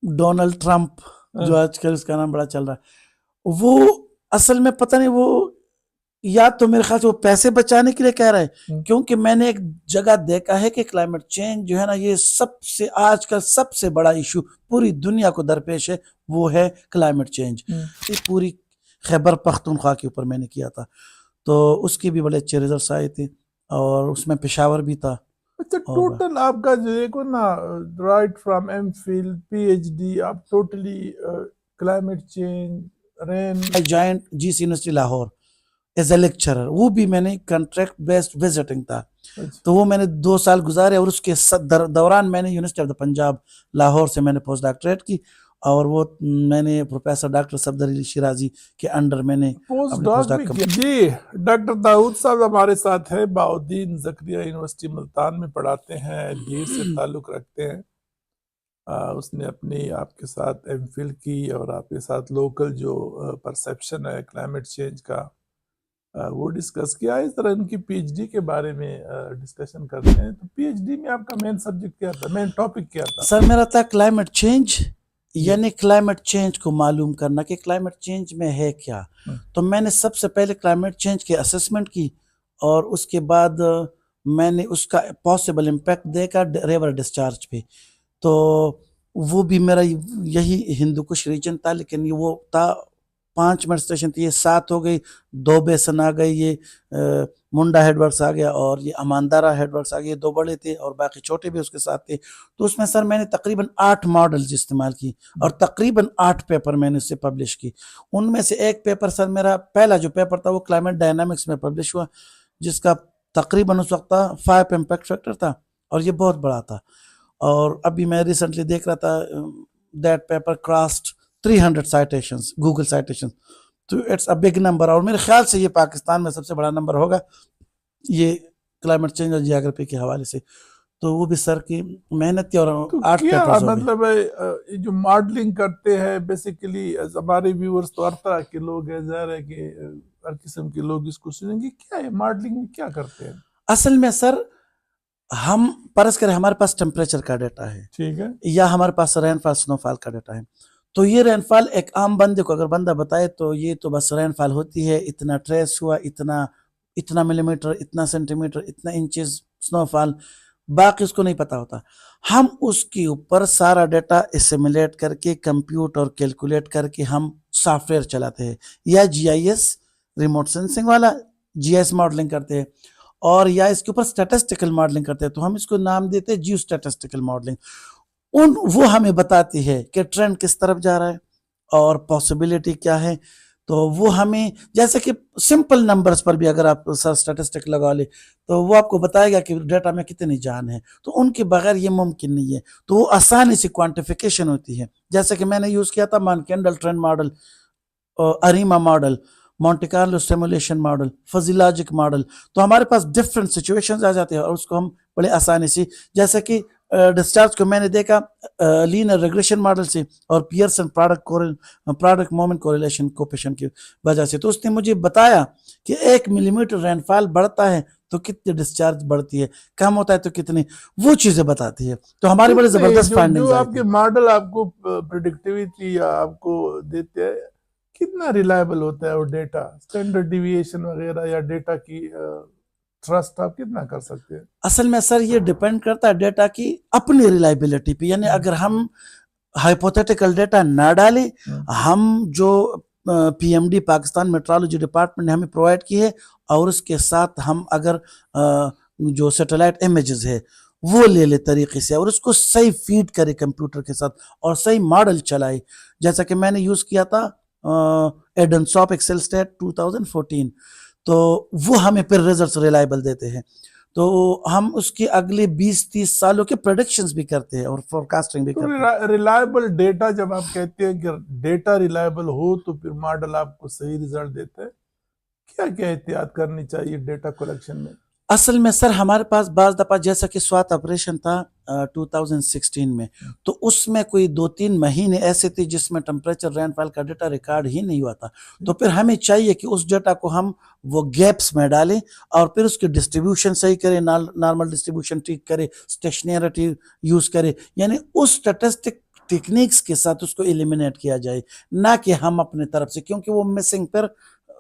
Donald Trump جو آج کل اس کا نام بڑا چل رہا ہے، وہ اصل میں پتہ نہیں، وہ یا تو میرے خیال سے وہ پیسے بچانے کے لیے کہہ رہا ہے، کیونکہ میں نے ایک جگہ دیکھا ہے کہ کلائمیٹ چینج جو ہے نا، یہ سب سے آج کل سب سے بڑا ایشو پوری دنیا کو درپیش ہے، وہ ہے کلائمیٹ چینج۔ یہ پوری خیبر پختونخوا کے اوپر میں نے کیا تھا، تو اس کی بھی بڑے اچھے ریزلٹس آئے تھے، اور اس میں پشاور بھی تھا۔ اچھا، ٹوٹل آپ کا جو دیکھو نا، right from M full P H D, آپ ٹوٹلی کلائمیٹ چینج رین joined G C University Lahore as a lecturer, وہ بھی میں نے کنٹریکٹ بیسڈ وزٹنگ تھا، تو وہ میں نے 2 سال گزارے، اور اس کے دوران میں نے university of the Punjab Lahore سے میں نے پوسٹ ڈاکٹریٹ کی، اور وہ میں نے پروفیسر ڈاکٹر صفدر علی شیرازی کے انڈر میں نے پوسٹ ڈاک بھی کیا۔ جی، ڈاکٹر داؤد صاحب ہمارے ساتھ ہیں، بہاؤالدین زکریا یونیورسٹی ملتان میں پڑھاتے ہیں، دیر سے تعلق رکھتے ہیں۔ اس نے اپنی آپ کے ساتھ ایم فل کی، اور آپ کے ساتھ لوکل جو پرسیپشن ہے کلائمیٹ چینج کا وہ ڈسکس کیا۔ اس طرح ان کی پی ایچ ڈی کے بارے میں ڈسکشن کرتے ہیں۔ تو پی ایچ ڈی میں آپ کا مین سبجیکٹ کیا تھا، مین ٹاپک کیا تھا؟ سر میرا تھا کلائمیٹ چینج، یعنی کلائمیٹ چینج کو معلوم کرنا کہ کلائمیٹ چینج میں ہے کیا۔ تو میں نے سب سے پہلے کلائمیٹ چینج کی اسسمنٹ کی، اور اس کے بعد میں نے اس کا پاسبل امپیکٹ دیکھا ریور ڈسچارج پہ۔ تو وہ بھی میرا یہی ہندو کش ریجن تھا، لیکن یہ وہ تھا 5 ایڈمنسٹریشن تھی، یہ 7 ہو گئی، 2 بیسن آ گئی، یہ منڈا ہیڈ ورکس آ گیا، اور یہ اماندارا ہیڈ ورکس آ گیا، 2 بڑے تھے اور باقی چھوٹے بھی اس کے ساتھ تھے۔ تو اس میں سر میں نے تقریباً 8 ماڈلز استعمال کی، اور تقریباً 8 پیپر میں نے اس سے پبلش کی۔ ان میں سے ایک پیپر سر میرا پہلا جو پیپر تھا وہ کلائمیٹ ڈائنامکس میں پبلش ہوا، جس کا تقریباً اس وقت 5 امپیکٹ فیکٹر تھا، اور یہ بہت بڑا تھا۔ اور ابھی میں ریسنٹلی دیکھ رہا تھا، دیٹ پیپر کراسڈ 300 سائٹیشنز، گوگل سائٹیشنز، تو اٹس اے بگ نمبر، اور میرے خیال سے یہ پاکستان میں سب سے بڑا نمبر ہوگا یہ کلائمیٹ چینج اور جیوگرافی کے حوالے سے۔ تو وہ بھی سر کی محنت تھی، اور 8 پیپرز ہو گئے۔ مطلب جو ماڈلنگ کرتے ہیں بیسیکلی، ہمارے ویورز تو ہر طرح کے لوگ ہیں، ظاہر ہے کہ ہر قسم کے لوگ اس کو سنیں گے، کیا ہے ماڈلنگ میں کیا کرتے ہیں؟ اصل میں سر ہم فرض کریں ہمارے پاس ٹیمپریچر کا ڈیٹا ہے، ٹھیک ہے، یا ہمارے پاس رین فال سنو فال کا ڈیٹا ہے، تو یہ رین فال ایک عام بندے کو اگر بندہ بتائے تو یہ تو بس رین فال ہوتی ہے، اتنا ٹریس ہوا، اتنا ملی میٹر، اتنا سینٹی میٹر، اتنا انچز سنو فال، باقی اس کو نہیں پتا ہوتا۔ ہم اس کے اوپر سارا ڈیٹا اسیمولیٹ کر کے کمپیوٹ اور کیلکولیٹ کر کے ہم سافٹ ویئر چلاتے ہیں، یا جی آئی ایس ریموٹ سینسنگ والا جی ایس ماڈلنگ کرتے ہیں، اور یا اس کے اوپر اسٹیٹسٹیکل ماڈلنگ کرتے ہیں، تو ہم اس کو نام دیتے ہیں جیو اسٹیٹسٹیکل ماڈلنگ۔ وہ ہمیں بتاتی ہے کہ ٹرینڈ کس طرف جا رہا ہے اور پاسبلٹی کیا ہے۔ تو وہ ہمیں جیسے کہ سمپل نمبرز پر بھی اگر آپ اسٹیٹسٹک لگا لیں تو وہ آپ کو بتائے گا کہ ڈیٹا میں کتنی جان ہے، تو ان کے بغیر یہ ممکن نہیں ہے، تو وہ آسانی سے کوانٹیفیکیشن ہوتی ہے۔ جیسے کہ میں نے یوز کیا تھا Mann Kendall trend model, ARIMA model, Monte Carlo simulation model, fuzzy logic model, تو ہمارے پاس ڈفرینٹ سچویشنز آ جاتے ہیں، اور اس کو ہم بڑے آسانی سے، جیسے کہ ڈسچارج کو میں نے دیکھا لینئر ریگریشن ماڈل سے، اور Pearson product moment correlation coefficient کی وجہ سے، تو اس نے مجھے بتایا کہ 1 ملی میٹر رین فال بڑھتا ہے تو کتنی ڈسچارج بڑھتی ہے، کم ہوتا ہے تو کتنی، وہ چیزیں بتاتی ہے۔ تو ہماری بڑے زبردست فائنڈنگز جو آپ کے ماڈل آپ کو پریڈکٹیویٹی یا آپ کو دیتے ہیں، کتنا ریلائبل ہوتا ہے وہ ڈیٹا، اسٹینڈرڈ ڈیویشن وغیرہ، یا ڈیٹا کی ٹرسٹ آپ کتنا کر سکتے ہیں؟ اصل میں سر یہ ڈیپینڈ کرتا ہے ڈیٹا کی اپنی ریلائبلٹی پہ، یعنی اگر ہم ہائپوتھیٹیکل ڈیٹا نہ ڈالیں، ہم جو P M D Pakistan meteorology department نے ہمیں پرووائڈ کی ہے، اور اس کے ساتھ ہم اگر جو سیٹلائٹ امیجز ہے وہ لے لے طریقے سے، اور اس کو صحیح فیڈ کرے کمپیوٹر کے ساتھ، اور صحیح ماڈل چلائے، جیسا کہ میں نے یوز کیا تھا ایڈنساپ ایکسل اسٹیٹ 2014، تو وہ ہمیں پھر ریزلٹس ریلائبل دیتے ہیں۔ تو ہم اس کی اگلے 20-30 سالوں کے پریڈکشنز بھی کرتے ہیں اور فورکاسٹنگ بھی کرتے ہیں۔ ریلائبل ڈیٹا، جب آپ کہتے ہیں کہ ڈیٹا ریلائبل ہو تو پھر ماڈل آپ کو صحیح ریزلٹ دیتا ہے، کیا کیا احتیاط کرنی چاہیے ڈیٹا کلیکشن میں؟ اصل میں سر ہمارے پاس بعض دفعہ جیسا کہ سوات آپریشن تھا 2016 میں، تو اس میں کوئی 2-3 مہینے ایسے تھے جس میں ٹمپریچر رین فال کا ڈیٹا ریکارڈ ہی نہیں ہوا تھا، تو پھر ہمیں چاہیے کہ اس ڈیٹا کو ہم وہ گیپس میں ڈالیں اور پھر اس کی ڈسٹریبیوشن صحیح کریں، نارمل ڈسٹریبیوشن ٹھیک کرے، اسٹیشنریٹی یوز کرے، یعنی اس اسٹیٹسٹک ٹیکنیکس کے ساتھ اس کو ایلیمینیٹ کیا جائے، نہ کہ ہم اپنے طرف سے، کیونکہ وہ مسنگ پھر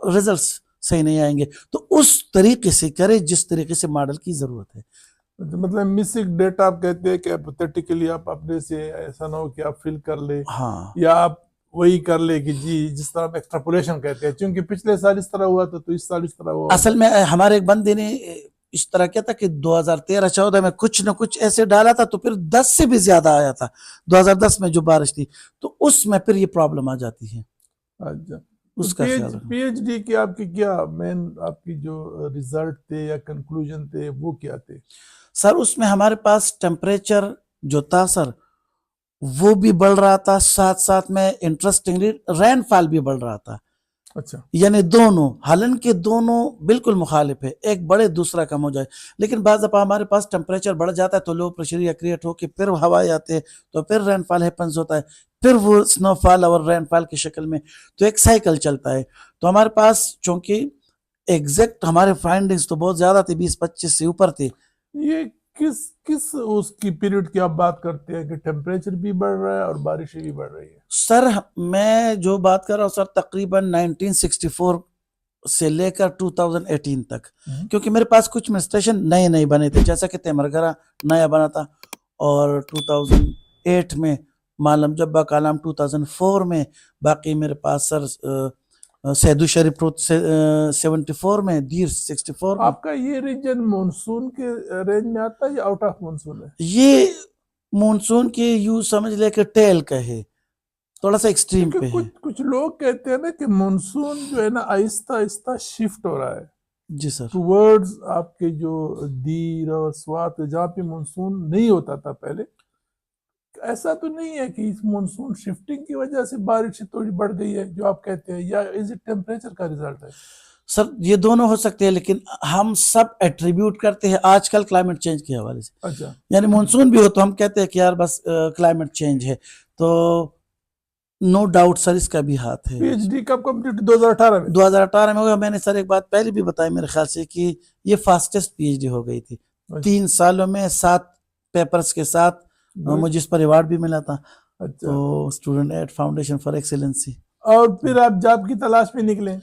ریزلٹس صحیح نہیں آئیں گے، تو اس طریقے سے کرے جس طریقے سے ماڈل کی ضرورت ہے۔ مطلب مسنگ ڈیٹا آپ کہتے ہیں کہ ہیپوتھیٹیکلی آپ اپنے سے ایسا نہ ہو کہ آپ فل کر لے ہاں یا آپ وہی کر لے کہ جی جس طرح ایکسٹراپولیشن کہتے ہیں، چونکہ پچھلے سال اس طرح ہوا تھا تو اس سال اس طرح ہوا اصل میں ہمارے ایک بندے نے اس طرح کیا تھا کہ 2013-14 میں کچھ نہ کچھ ایسے ڈالا تھا تو پھر 10 سے بھی زیادہ آیا تھا، 2010 میں جو بارش تھی تو اس میں پھر یہ پرابلم آ جاتی ہے، اچھا اس کا خیال رکھنا۔ پی ایچ ڈی کے آپ کی کیا مین آپ کی جو ریزلٹ تھے یا کنکلوژن تھے وہ کیا تھے؟ سر اس میں ہمارے پاس ٹیمپریچر جو تھا سر وہ بھی بڑھ رہا تھا، ساتھ ساتھ میں انٹرسٹنگلی رین فال بھی بڑھ رہا تھا، اچھا یعنی دونوں، حالانکہ دونوں بالکل مخالف ہے، ایک بڑے دوسرا کم ہو جائے، لیکن بعض دفعہ ہمارے پاس ٹیمپریچر بڑھ جاتا ہے تو لو پریشر یا کریٹ ہو کے پھر ہوائیں آتے ہیں تو پھر رین فال ہیپنز ہوتا ہے، پھر وہ سنو فال اور رین فال کی شکل میں، تو ایک سائیکل چلتا ہے۔ تو ہمارے پاس چونکہ ایگزیکٹ ہمارے فائنڈنگز تو بہت زیادہ تھے، 20-25 سے اوپر تھے۔ یہ کس اس کی پیریڈ کی آپ بات کرتے ہیں کہ ٹیمپریچر بھی بڑھ رہا ہے اور بارشیں بھی بڑھ رہی ہے؟ سر میں جو بات کر رہا ہوں سر تقریباً 1964 سے لے کر 2018 تک، کیونکہ میرے پاس کچھ اسٹیشن نئے بنے تھے، جیسا کہ تیمرگرہ نیا بنا تھا، اور 2008 میں معلم جبہ کالام 2004 میں، باقی میرے پاس سر سیدو شریف 74 میں، دیر 64 میں۔ آپ کا یہ ریجن مونسون کے رینج میں آتا ہے یا آؤٹ آف مونسون ہے؟ یہ مونسون کے یوں سمجھ لے کہ ٹیل کا ہے، تھوڑا سا ایکسٹریم پہ ہے۔ کچھ لوگ کہتے ہیں نا کہ مونسون جو ہے نا آہستہ آہستہ شفٹ ہو رہا ہے جی سر۔ ٹورڈز آپ کے جو دیر اور سوات جہاں پہ مونسون نہیں ہوتا تھا پہلے، ایسا تو نہیں ہے کہ اس مونسون شفٹنگ کی وجہ سے بارش تھوڑی بڑھ گئی ہے جو آپ کہتے ہیں، یا از اٹ ٹیمپریچر کا ریزلٹ ہے؟ سر یہ دونوں ہو سکتے ہیں، لیکن ہم سب ایٹریبیوٹ کرتے ہیں آج کل کلائمیٹ چینج کے حوالے سے، اچھا یعنی مونسون بھی ہو تو ہم کہتے ہیں کہ یار بس کلائمیٹ چینج ہے، تو نو ڈاؤٹ سر اس کا بھی ہاتھ ہے۔ پی ایچ ڈی کب کمپلیٹ 2018 میں؟ 2018 میں ہوگا۔ میں نے سر ایک بات پہلے بھی بتائی میرے خیال سے کہ یہ فاسٹسٹ پی ایچ ڈی ہو گئی تھی، 3 سالوں میں 7 پیپرز کے ساتھ مجھے اس پر ایوارڈ بھی ملا تھا، تو student aid foundation for excellency. اور پھر آپ جاب کی تلاش میں نکلے؟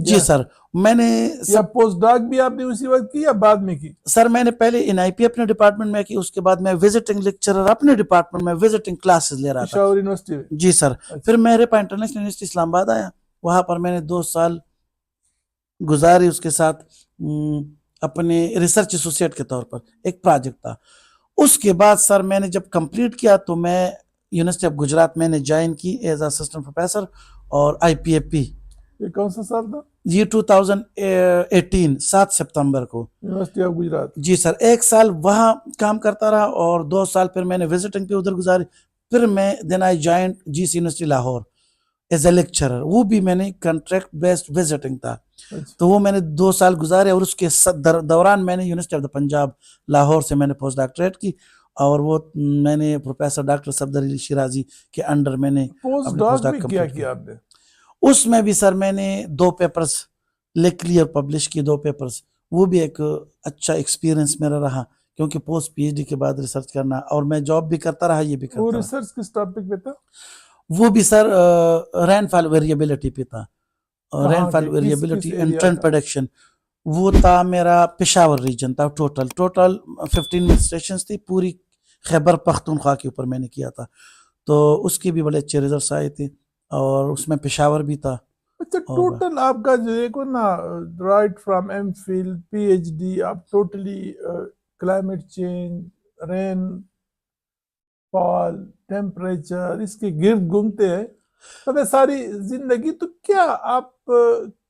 جی سر، میں نے یا پوسٹ ڈاک بھی آپ نے اسی وقت کی یا بعد میں کی؟ سر میں نے پہلے ان آئی پی اپنے ڈپارٹمنٹ میں کی، اس کے بعد میں وزٹنگ لیکچرر اپنے ڈپارٹمنٹ میں وزٹنگ کلاسز لے رہا تھا پشاور یونیورسٹی میں؟ جی سر۔ پھر میں ریپا انٹرنیشنل یونیورسٹی اسلام آباد آیا، وہاں پر میں نے 2 سال گزاری، اس کے ساتھ اپنے ریسرچ ایسوسیٹ کے طور پر ایک پروجیکٹ تھا۔ اس کے بعد سر میں نے جب کمپلیٹ کیا تو میں یونیورسٹی آف گجرات میں نے جوائن کی ایز اسسٹنٹ پروفیسر اور آئی پی اے پی۔ یہ کون سا سال تھا؟ یہ 2018 7 ستمبر کو، یونیورسٹی آف گجرات۔ جی سر۔ 1 سال وہاں کام کرتا رہا اور 2 سال پھر میں نے وزٹنگ پہ ادھر گزاری، پھر میں then I joined G C University Lahore as a lecturer, وہ بھی میں نے کنٹریکٹ بیسڈ وزٹنگ تھا، تو وہ میں نے 2 سال گزارے، اور اس کے دوران میں نے university of the Punjab Lahore سے میں نے پوسٹ ڈاکٹریٹ کی، اور وہ میں نے پروفیسر ڈاکٹر صفدر علی شیرازی کے انڈر میں نے پوسٹ ڈاک میں کیا کیا آپ نے؟ اس میں بھی سر میں نے 2 پیپرز لکھ لی اور پبلش کی، 2 پیپرز، وہ بھی ایک اچھا ایکسپیرینس میرا رہا، کیونکہ پوسٹ پی ایچ ڈی کے بعد ریسرچ کرنا، اور میں جاب بھی کرتا رہا، یہ بھی کرتا وہ رہا۔ ریسرچ کس ٹاپک پہ تھا؟ وہ بھی سر رین فال ویریبلٹی پہ تھا، رین فال ویریبلٹی اینڈ ٹرینڈ پریڈکشن، وہ تھا میرا پشاور ریجن تھا، ٹوٹل 15 اسٹیشنز تھی، پوری خیبر پختونخوا کے اوپر میں نے کیا تھا، تو اس کے بھی بڑے اچھے ریزلٹس آئے تھے، اور اس میں پشاور بھی تھا۔ اچھا ٹوٹل آپ کا جو دیکھو نا right from M full P H D, آپ totally climate change, rainfall, temperature, اس کے گرد گھومتے ہیں تو ساری زندگی، تو کیا آپ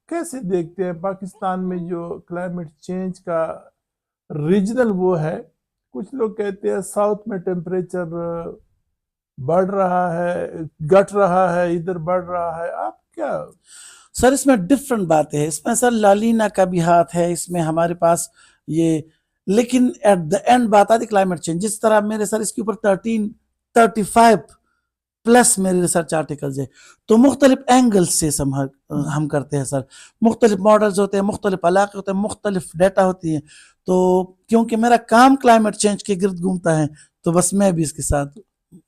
کیسے دیکھتے ہیں پاکستان میں جو کلائمیٹ چینج کا ریجنل وہ ہے؟ کچھ لوگ کہتے ہیں ساؤتھ میں ٹیمپریچر بڑھ رہا ہے، گھٹ رہا ہے، ادھر بڑھ رہا ہے، آپ کیا؟ سر اس میں ڈفرنٹ باتیں ہیں، اس میں سر لالینا کا بھی ہاتھ ہے، اس میں ہمارے پاس یہ، لیکن ایٹ دا اینڈ بات آتی کلائمیٹ چینج. جس طرح میرے سر اس کے اوپر 35 پلس میرے ریسرچ آرٹیکلز ہیں، تو مختلف اینگل سے ہم کرتے ہیں سر، مختلف ماڈلز ہوتے ہیں، مختلف علاقے ہوتے ہیں، مختلف ڈیٹا ہوتی ہیں. تو کیونکہ میرا کام کلائمیٹ چینج کے گرد گھومتا ہے تو بس میں بھی اس کے ساتھ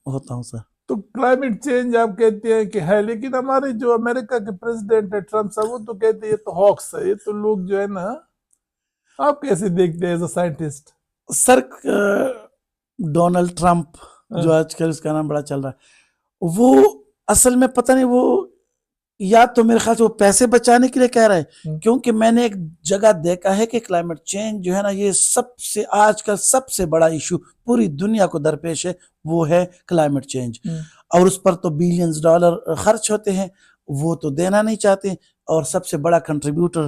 ہوتا ہوں سر. تو کلائمیٹ چینج آپ کہتے ہیں کہ ہے، لیکن ہمارے جو امریکہ کے پریزیڈنٹ ہے ٹرمپ صاحب، وہ تو کہتے ہیں یہ تو ہاکس ہے، یہ تو لوگ جو ہے نا، آپ کیسے دیکھتے ہیں as a scientist? Sir Donald Trump جو آج کل اس کا نام بڑا چل رہا ہے، وہ اصل میں پتہ نہیں، وہ یا تو میرے خیال سے وہ پیسے بچانے کے لیے کہہ رہا ہے، کیونکہ میں نے ایک جگہ دیکھا ہے کہ کلائمیٹ چینج جو ہے نا، یہ سب سے آج کل سب سے بڑا ایشو پوری دنیا کو درپیش ہے، وہ ہے کلائمیٹ چینج. اور اس پر تو بلینز ڈالر خرچ ہوتے ہیں، وہ تو دینا نہیں چاہتے. اور سب سے بڑا کنٹریبیوٹر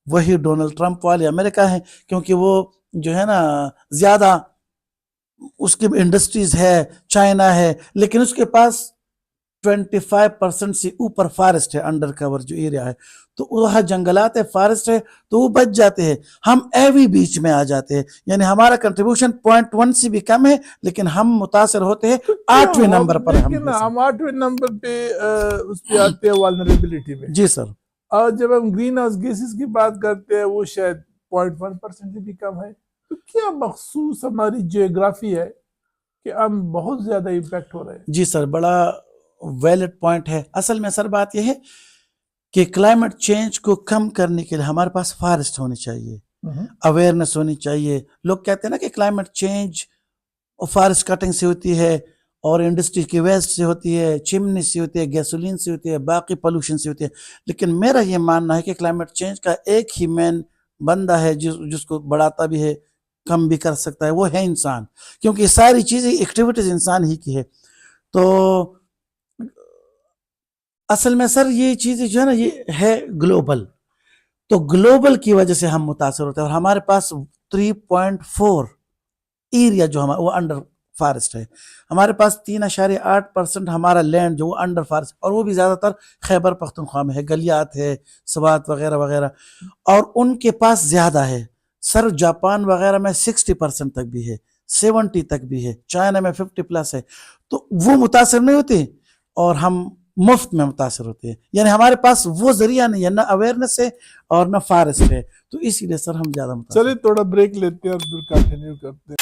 وہی ڈونلڈ ٹرمپ والے امریکہ ہیں، کیونکہ وہ جو ہے نا زیادہ اس کی انڈسٹریز ہے، چائنا ہے، لیکن اس کے پاس 25% سے اوپر فارسٹ ہے، انڈر کور جو ایریا ہے، تو وہاں جنگلات ہے، فارسٹ ہے، تو وہ بچ جاتے ہیں. ہم ایوی بیچ میں آ جاتے ہیں، یعنی ہمارا کنٹریبیوشن 0.1 سے بھی کم ہے، لیکن ہم متاثر ہوتے ہیں 8ویں نمبر پر. ہم 8ویں نمبر پہ اس پہ آتے ہیں والنریبلٹی میں. جی سر. اور جب ہم گرین ہاؤس گیسز کی بات کرتے ہیں، وہ شاید 0.1% سے بھی کم ہے. تو کیا مخصوص ہماری جیوگرافی ہے کہ ہم بہت زیادہ امپیکٹ ہو رہے ہیں؟ جی سر، بڑا ویلڈ پوائنٹ ہے. اصل میں سر بات یہ ہے کہ کلائمیٹ چینج کو کم کرنے کے لیے ہمارے پاس فارسٹ ہونی چاہیے، اویئرنیس ہونی چاہیے. لوگ کہتے ہیں نا کہ کلائمیٹ چینج فارسٹ کٹنگ سے ہوتی ہے، اور انڈسٹری کی ویسٹ سے ہوتی ہے، چمنی سے ہوتی ہے، گیسولین سے ہوتی ہے، باقی پولوشن سے ہوتی ہے. لیکن میرا یہ ماننا ہے کہ کلائمیٹ چینج کا ایک ہی مین بندہ ہے جس کو بڑھاتا بھی ہے، کم بھی کر سکتا ہے، وہ ہے انسان. کیونکہ یہ ساری چیزیں ایکٹیویٹیز انسان ہی کی ہے. تو اصل میں سر یہ چیزیں جو ہے نا، یہ ہے گلوبل، تو گلوبل کی وجہ سے ہم متاثر ہوتے ہیں. اور ہمارے پاس 3.4 ایریا جو ہمارا وہ انڈر فارسٹ ہے. ہمارے پاس 3.8% ہمارا لینڈ جو وہ انڈر فارسٹ، اور وہ بھی زیادہ تر خیبر پختونخوا میں ہے، گلیات ہے، سوات وغیرہ وغیرہ. اور ان کے پاس زیادہ ہے سر، جاپان وغیرہ میں 60% تک بھی ہے، 70 تک بھی ہے، چائنا میں 50+ ہے. تو وہ متاثر نہیں ہوتے اور ہم مفت میں متاثر ہوتے ہیں. یعنی ہمارے پاس وہ ذریعہ نہیں ہے، نہ اویئرنیس ہے اور نہ فارسٹ ہے، تو اسی لیے سر ہم زیادہ متاثر. چلیے تھوڑا بریک لیتے ہیں اور پھر کنٹینیو کرتے ہیں.